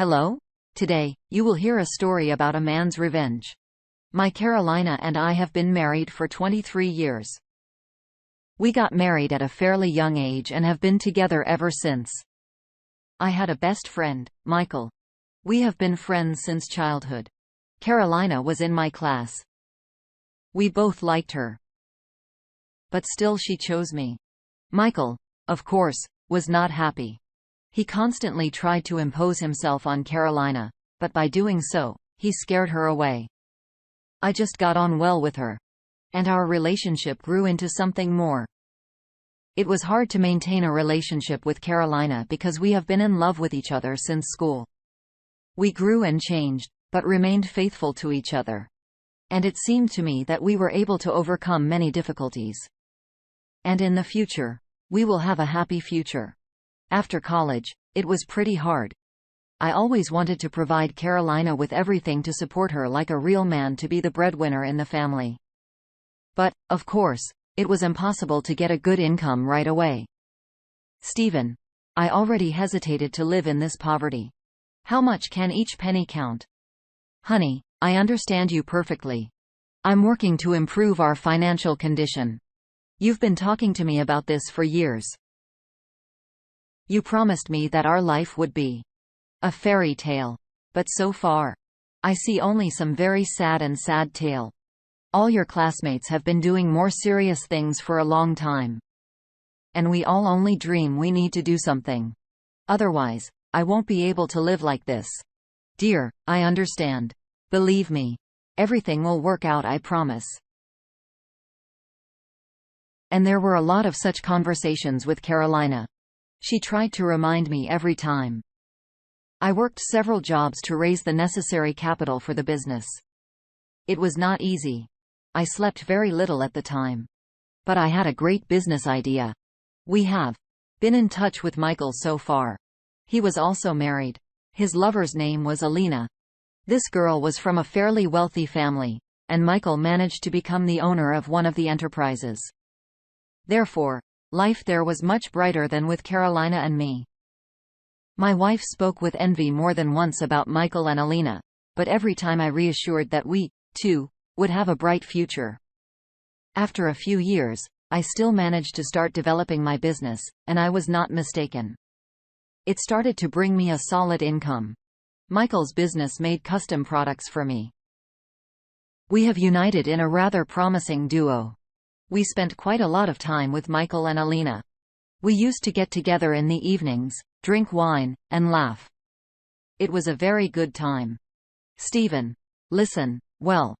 Hello? Today, you will hear a story about a man's revenge. My Carolina and I have been married for 23 years. We got married at a fairly young age and have been together ever since. I had a best friend, Michael. We have been friends since childhood. Carolina was in my class. We both liked her. But still she chose me. Michael, of course, was not happy. He constantly tried to impose himself on Carolina, but by doing so, he scared her away. I just got on well with her. And our relationship grew into something more. It was hard to maintain a relationship with Carolina because we have been in love with each other since school. We grew and changed, but remained faithful to each other. And it seemed to me that we were able to overcome many difficulties. And in the future, we will have a happy future. After college, it was pretty hard. I always wanted to provide Carolina with everything to support her like a real man, to be the breadwinner in the family. But, of course, it was impossible to get a good income right away. Stephen, I already hesitated to live in this poverty. How much can each penny count? Honey, I understand you perfectly. I'm working to improve our financial condition. You've been talking to me about this for years. You promised me that our life would be a fairy tale. But so far, I see only some very sad tale. All your classmates have been doing more serious things for a long time. And we all only dream we need to do something. Otherwise, I won't be able to live like this. Dear, I understand. Believe me. Everything will work out, I promise. And there were a lot of such conversations with Carolina. She tried to remind me every time. I worked several jobs to raise the necessary capital for the business. It was not easy. I slept very little at the time. But I had a great business idea. We have been in touch with Michael so far. He was also married. His lover's name was Alina. This girl was from a fairly wealthy family, and Michael managed to become the owner of one of the enterprises. Therefore, life there was much brighter than with Carolina and me. My wife spoke with envy more than once about Michael and Alina, but every time I reassured that we, too, would have a bright future. After a few years, I still managed to start developing my business, and I was not mistaken. It started to bring me a solid income. Michael's business made custom products for me. We have united in a rather promising duo. We spent quite a lot of time with Michael and Alina. We used to get together in the evenings, drink wine, and laugh. It was a very good time. Stephen, listen, well,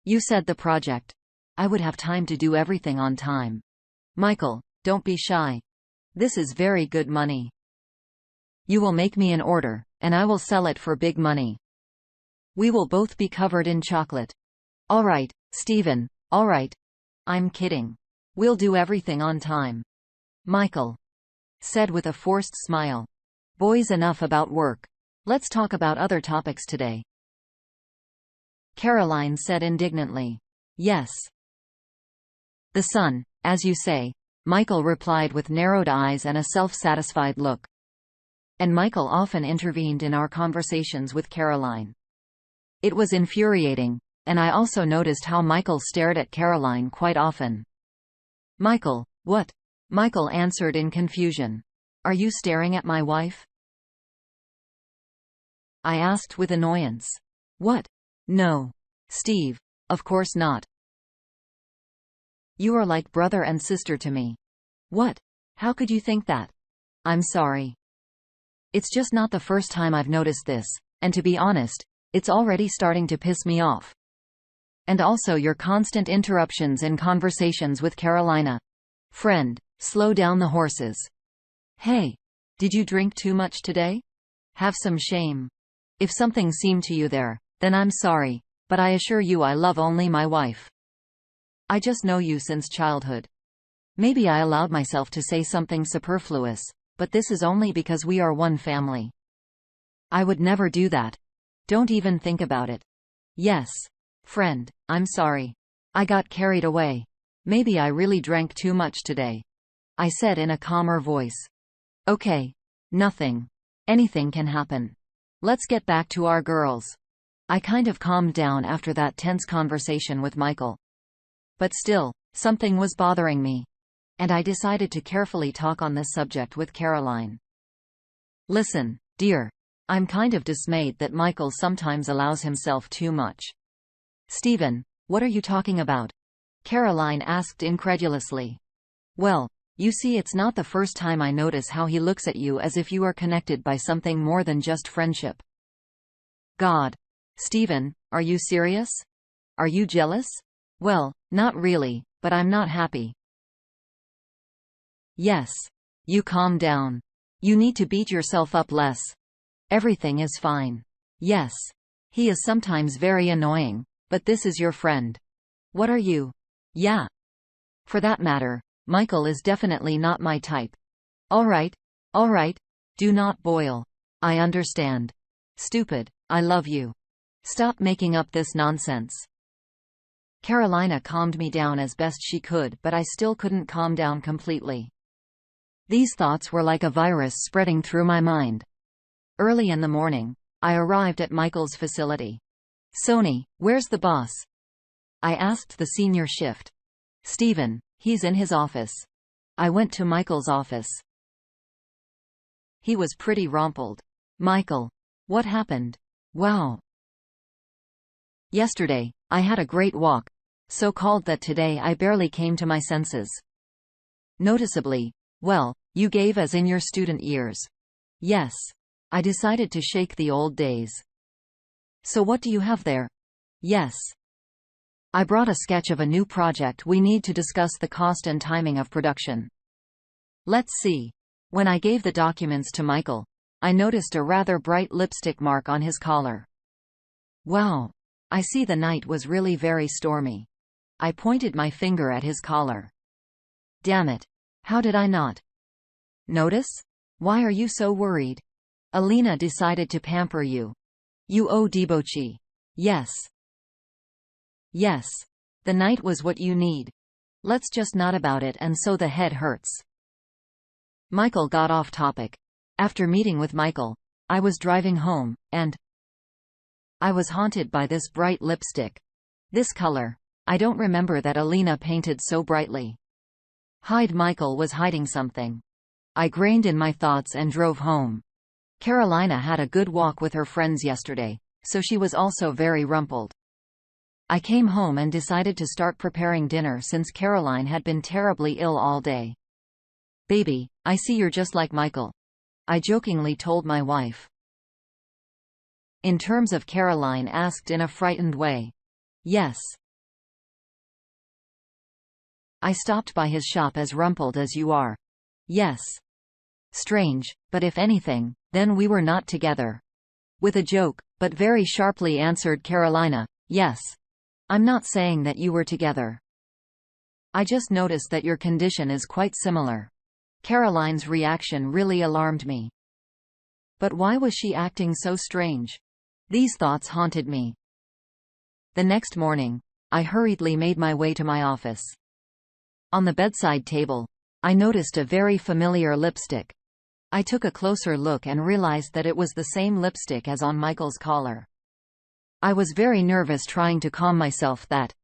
you said the project. I would have time to do everything on time. Michael, don't be shy. This is very good money. You will make me an order, and I will sell it for big money. We will both be covered in chocolate. All right, Stephen, all right. I'm kidding. We'll do everything on time. Michael said with a forced smile. Boys, enough about work. Let's talk about other topics today. Caroline said indignantly. Yes. The sun, as you say, Michael replied with narrowed eyes and a self-satisfied look. And Michael often intervened in our conversations with Caroline. It was infuriating, and I also noticed how Michael stared at Caroline quite often. Michael, what? Michael answered in confusion. Are you staring at my wife? I asked with annoyance. What? No. Steve, of course not. You are like brother and sister to me. What? How could you think that? I'm sorry. It's just not the first time I've noticed this, and to be honest, it's already starting to piss me off. And also your constant interruptions in conversations with Carolina. Friend, slow down the horses. Hey, did you drink too much today? Have some shame. If something seemed to you there, then I'm sorry, but I assure you I love only my wife. I just know you since childhood. Maybe I allowed myself to say something superfluous, but this is only because we are one family. I would never do that. Don't even think about it. Yes. Friend, I'm sorry. I got carried away. Maybe I really drank too much today. I said in a calmer voice. Okay. Nothing. Anything can happen. Let's get back to our girls. I kind of calmed down after that tense conversation with Michael. But still, something was bothering me. And I decided to carefully talk on this subject with Caroline. Listen, dear. I'm kind of dismayed that Michael sometimes allows himself too much. Stephen, what are you talking about? Caroline asked incredulously. Well, you see, it's not the first time I notice how he looks at you as if you are connected by something more than just friendship. God. Stephen, are you serious? Are you jealous? Well, not really, but I'm not happy. Yes. You calm down. You need to beat yourself up less. Everything is fine. Yes. He is sometimes very annoying, but this is your friend. What are you? Yeah. For that matter, Michael is definitely not my type. All right. Do not boil. I understand. Stupid, I love you. Stop making up this nonsense. Carolina calmed me down as best she could, but I still couldn't calm down completely. These thoughts were like a virus spreading through my mind. Early in the morning, I arrived at Michael's facility. Sony, where's the boss? I asked the senior shift. Stephen, he's in his office. I went to Michael's office. He was pretty rumpled. Michael. What happened? Wow. Yesterday, I had a great walk. So cold that today I barely came to my senses. Noticeably, well, you gave as in your student years. Yes. I decided to shake the old days. So what do you have there? Yes. I brought a sketch of a new project we need to discuss the cost and timing of production. Let's see. When I gave the documents to Michael, I noticed a rather bright lipstick mark on his collar. Wow. I see the night was really very stormy. I pointed my finger at his collar. Damn it. How did I not notice? Why are you so worried? Alina decided to pamper you. You owe debauchee. Yes. Yes. The night was what you need. Let's just not about it and so the head hurts. Michael got off topic. After meeting with Michael, I was driving home, and I was haunted by this bright lipstick. This color. I don't remember that Alina painted so brightly. Michael was hiding something. I grained in my thoughts and drove home. Carolina had a good walk with her friends yesterday, so she was also very rumpled. I came home and decided to start preparing dinner since Caroline had been terribly ill all day. Baby, I see you're just like Michael. I jokingly told my wife. In terms of, Caroline asked in a frightened way. Yes. I stopped by his shop as rumpled as you are. Yes. Strange, but if anything, then we were not together. With a joke, but very sharply answered Carolina, yes. I'm not saying that you were together. I just noticed that your condition is quite similar. Caroline's reaction really alarmed me. But why was she acting so strange? These thoughts haunted me. The next morning, I hurriedly made my way to my office. On the bedside table, I noticed a very familiar lipstick. I took a closer look and realized that it was the same lipstick as on Michael's collar. I was very nervous, trying to calm myself that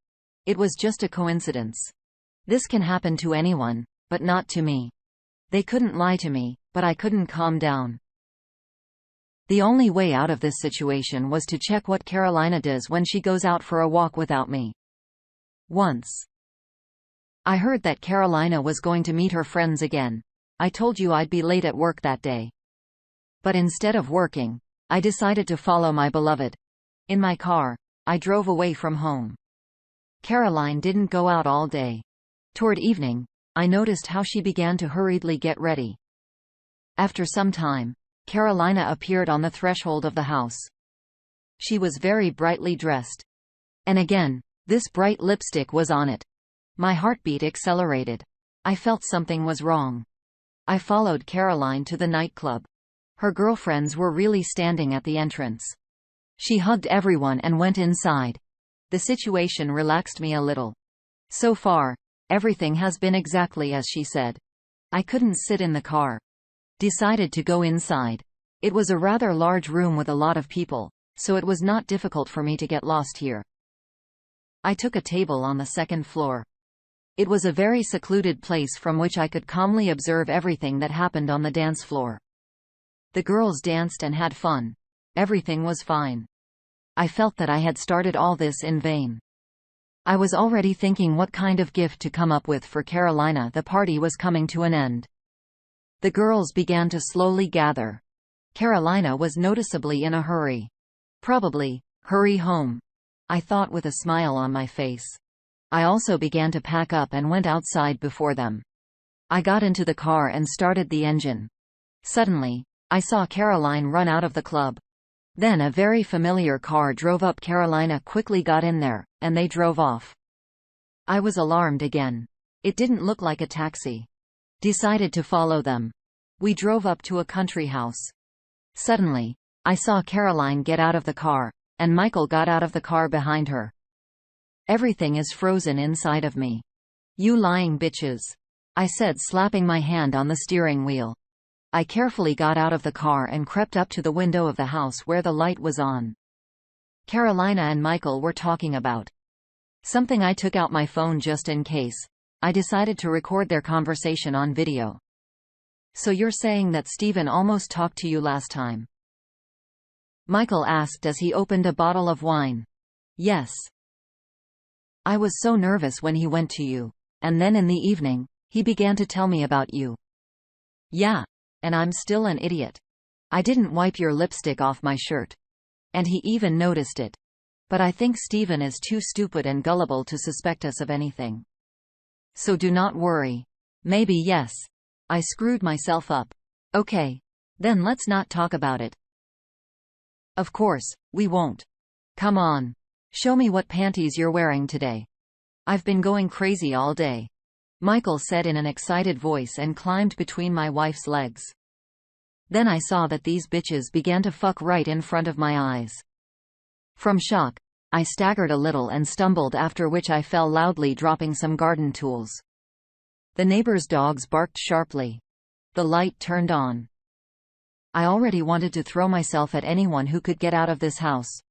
it was just a coincidence. This can happen to anyone, but not to me. They couldn't lie to me, but I couldn't calm down. The only way out of this situation was to check what Carolina does when she goes out for a walk without me. Once I heard that Carolina was going to meet her friends again. I told you I'd be late at work that day. But instead of working, I decided to follow my beloved. In my car, I drove away from home. Caroline didn't go out all day. Toward evening, I noticed how she began to hurriedly get ready. After some time, Carolina appeared on the threshold of the house. She was very brightly dressed. And again, this bright lipstick was on it. My heartbeat accelerated. I felt something was wrong. I followed Caroline to the nightclub. Her girlfriends were really standing at the entrance. She hugged everyone and went inside. The situation relaxed me a little. So far, everything has been exactly as she said. I couldn't sit in the car. Decided to go inside. It was a rather large room with a lot of people, so it was not difficult for me to get lost here. I took a table on the second floor. It was a very secluded place from which I could calmly observe everything that happened on the dance floor. The girls danced and had fun. Everything was fine. I felt that I had started all this in vain. I was already thinking what kind of gift to come up with for Carolina. The party was coming to an end. The girls began to slowly gather. Carolina was noticeably in a hurry. Probably, hurry home, I thought with a smile on my face. I also began to pack up and went outside before them. I got into the car and started the engine. Suddenly, I saw Caroline run out of the club. Then a very familiar car drove up. Carolina quickly got in there, and they drove off. I was alarmed again. It didn't look like a taxi. Decided to follow them. We drove up to a country house. Suddenly, I saw Caroline get out of the car, and Michael got out of the car behind her. Everything is frozen inside of me. "You lying bitches," I said, slapping my hand on the steering wheel. I carefully got out of the car and crept up to the window of the house where the light was on. Carolina and Michael were talking about something. I took out my phone just in case. I decided to record their conversation on video. "So you're saying that Stephen almost talked to you last time?" Michael asked as he opened a bottle of wine. "Yes. I was so nervous when he went to you. And then in the evening, he began to tell me about you." "Yeah. And I'm still an idiot. I didn't wipe your lipstick off my shirt. And he even noticed it. But I think Stephen is too stupid and gullible to suspect us of anything. So do not worry. Maybe yes." I screwed myself up. "Okay. Then let's not talk about it." "Of course, we won't. Come on. Show me what panties you're wearing today. I've been going crazy all day," Michael said in an excited voice and climbed between my wife's legs. Then I saw that these bitches began to fuck right in front of my eyes. From shock, I staggered a little and stumbled, after which I fell loudly, dropping some garden tools. The neighbors' dogs barked sharply. The light turned on. I already wanted to throw myself at anyone who could get out of this house.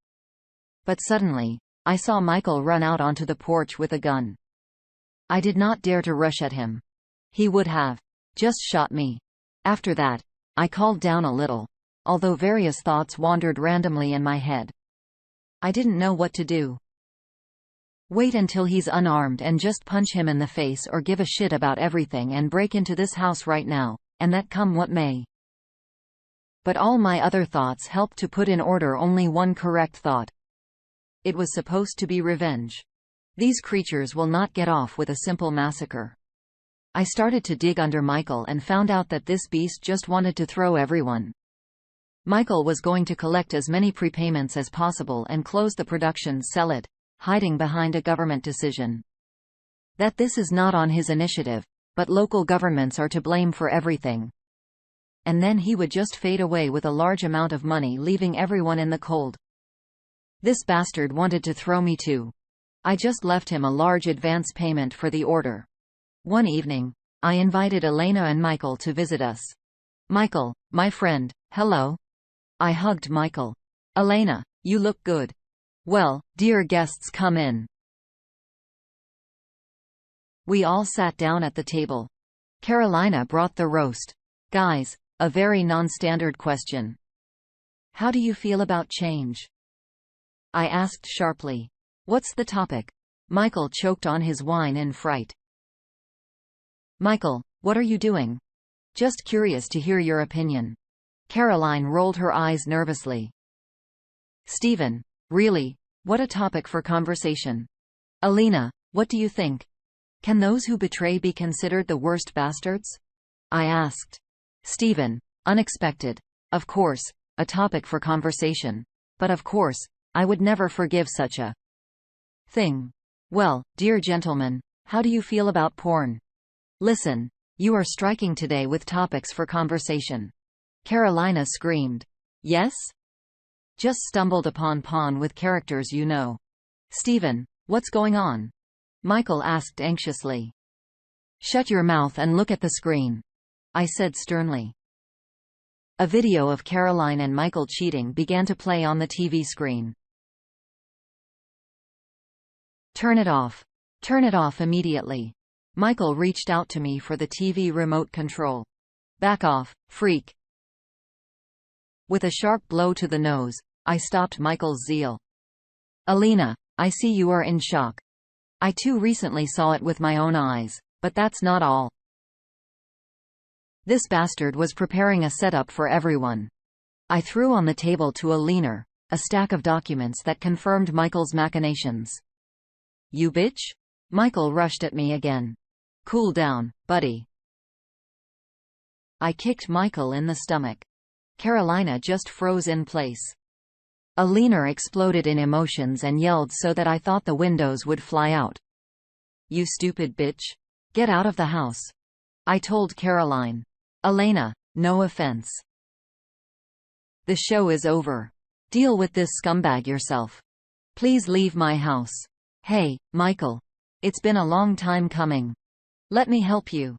But suddenly, I saw Michael run out onto the porch with a gun. I did not dare to rush at him. He would have just shot me. After that, I calmed down a little, although various thoughts wandered randomly in my head. I didn't know what to do. Wait until he's unarmed and just punch him in the face, or give a shit about everything and break into this house right now, and that come what may. But all my other thoughts helped to put in order only one correct thought. It was supposed to be revenge. These creatures will not get off with a simple massacre. I started to dig under Michael and found out that this beast just wanted to throw everyone. Michael was going to collect as many prepayments as possible and close the production, sell it, hiding behind a government decision. That this is not on his initiative, but local governments are to blame for everything. And then he would just fade away with a large amount of money, leaving everyone in the cold. This bastard wanted to throw me too. I just left him a large advance payment for the order. One evening, I invited Elena and Michael to visit us. "Michael, my friend, hello." I hugged Michael. "Elena, you look good. Well, dear guests, come in." We all sat down at the table. Carolina brought the roast. "Guys, a very non-standard question. How do you feel about change?" I asked sharply. "What's the topic?" Michael choked on his wine in fright. "Michael, what are you doing? Just curious to hear your opinion." Caroline rolled her eyes nervously. "Stephen, really? What a topic for conversation. Elena, what do you think? Can those who betray be considered the worst bastards?" I asked. Stephen, unexpected. Of course, a topic for conversation. But of course, I would never forgive such a thing. "Well, dear gentlemen, how do you feel about porn? Listen, you are striking today with topics for conversation." Carolina screamed. "Yes? Just stumbled upon pawn with characters, you know." "Stephen, what's going on?" Michael asked anxiously. "Shut your mouth and look at the screen," I said sternly. A video of Caroline and Michael cheating began to play on the TV screen. Turn it off. Turn it off immediately. Michael reached out to me for the TV remote control. Back off, freak. With a sharp blow to the nose, I stopped Michael's zeal. Alina, I see you are in shock. I too recently saw it with my own eyes, but that's not all. This bastard was preparing a setup for everyone. I threw on the table to Alina a stack of documents that confirmed Michael's machinations. You bitch? Michael rushed at me again. Cool down, buddy. I kicked Michael in the stomach. Carolina just froze in place. Alina exploded in emotions and yelled so that I thought the windows would fly out. You stupid bitch. Get out of the house. I told Caroline. Elena, no offense. The show is over. Deal with this scumbag yourself. Please leave my house. Hey, Michael. It's been a long time coming. Let me help you.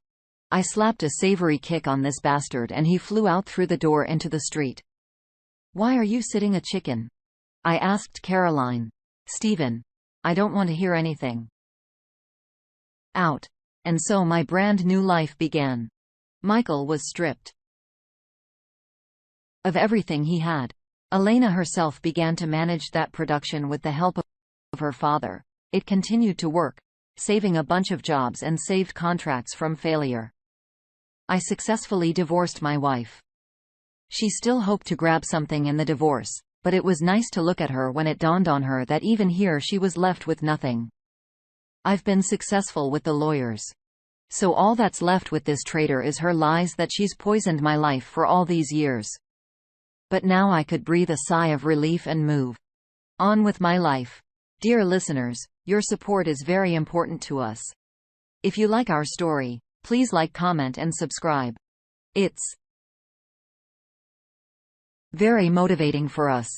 I slapped a savory kick on this bastard and he flew out through the door into the street. Why are you sitting a chicken? I asked Caroline. Stephen. I don't want to hear anything. Out. And so my brand new life began. Michael was stripped of everything he had. Elena herself began to manage that production with the help of her father. It continued to work, saving a bunch of jobs and saved contracts from failure. I successfully divorced my wife. She still hoped to grab something in the divorce, but it was nice to look at her when it dawned on her that even here she was left with nothing. I've been successful with the lawyers. So all that's left with this traitor is her lies that she's poisoned my life for all these years. But now I could breathe a sigh of relief and move on with my life. Dear listeners, your support is very important to us. If you like our story, please like, comment and subscribe. It's very motivating for us.